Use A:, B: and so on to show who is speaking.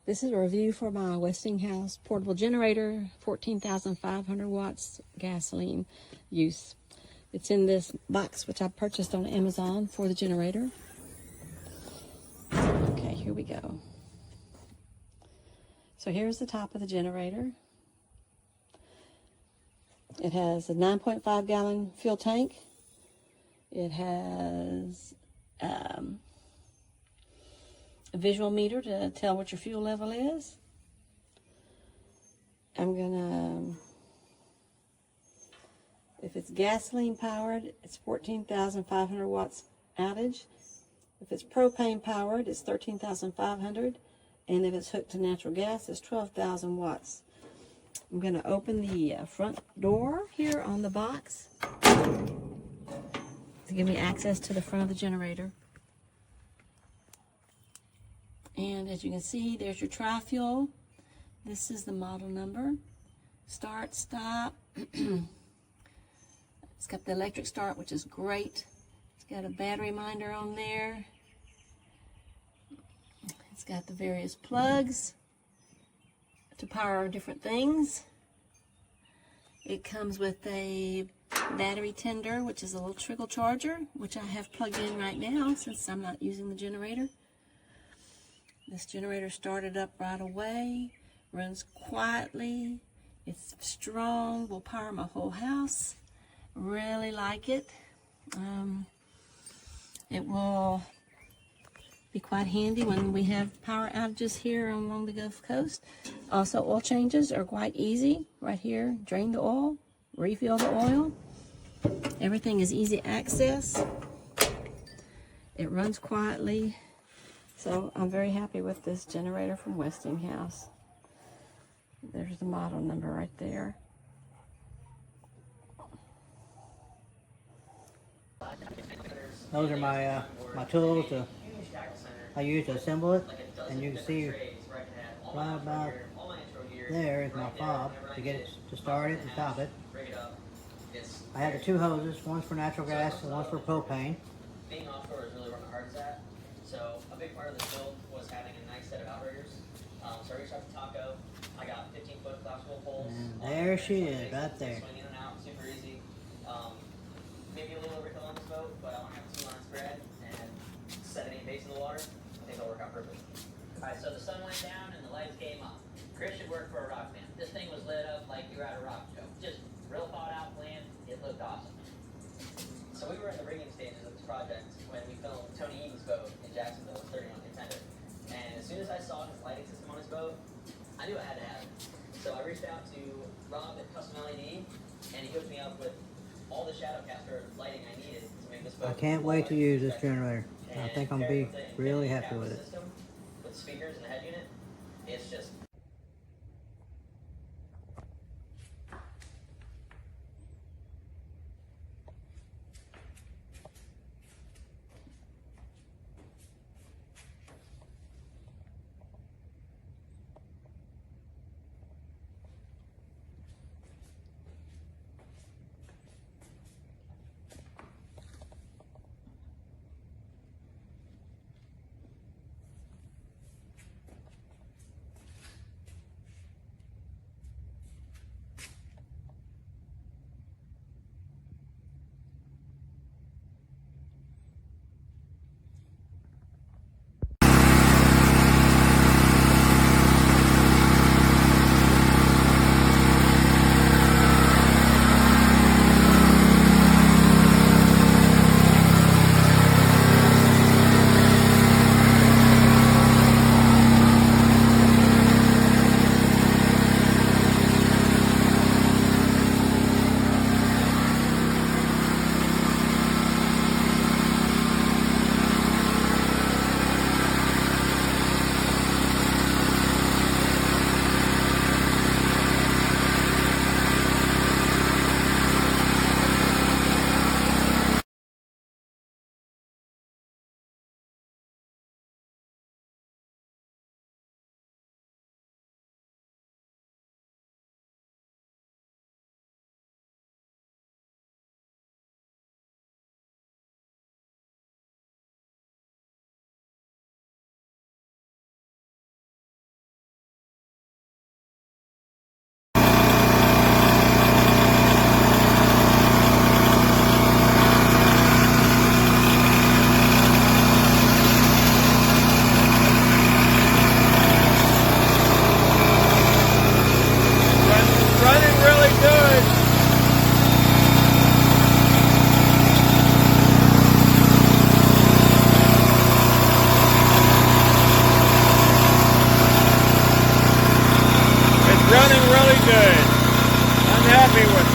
A: This is a review for my Westinghouse portable generator, 14,500 watts gasoline use. It's in this box, which I purchased on Amazon for the generator. Okay, here we go. So here's the top of the generator. It has a 9.5 gallon fuel tank. It has a visual meter to tell what your fuel level is. If it's gasoline powered, it's 14,500 watts outage. If it's propane powered, it's 13,500. And if it's hooked to natural gas, it's 12,000 watts. I'm going to open the front door here on the box to give me access to the front of the generator. And as you can see, there's your tri-fuel. This is the model number. Start, stop. It's got the electric start, which is great. It's got a battery minder on there. It's got the various plugs to power different things. It comes with a battery tender, which is a little trickle charger, which I have plugged in right now since I'm not using the generator. This generator started up right away, runs quietly, it's strong, will power my whole house. Really like it. It will be quite handy when we have power outages here along the Gulf Coast. Also, oil changes are quite easy. Right here, drain the oil, refill the oil. Everything is easy access. It runs quietly. So I'm very happy with this generator from Westinghouse. There's the model number right there.
B: Those are my my tools I use to assemble it, and you can see right about there is my fob to get it to start it and stop it. I have the two hoses, one's for natural gas and one's for propane.
C: Being offshore is really where my heart's at. So a big part of this build was having a nice set of outriggers. So I reached out to Taco. I got 15-foot collapsible poles.
B: And there she is, right there.
C: Swing in and out, super easy. Maybe a little overkill on this boat, but I want to have 2 line spread and 7-8 bass in the water. I think it'll work out perfect. All right, so the sun went down and the lights came up. Chris should work for a rock band. This thing was lit up like you were at a rock show. Just real thought out plan. It looked awesome. So we were in the rigging stages of this project when we filmed Tony Eaton's boat in Jacksonville with 31 Contender. And as soon as I saw his lighting system on his boat, I knew I had to have it. So I reached out to Rob at Custom LED, and he hooked me up with all the Shadowcaster lighting I needed to make this boat.
B: I can't wait to use this generator. I think I'm going to be really happy with it.
C: With speakers and the head unit, it's just...
D: me with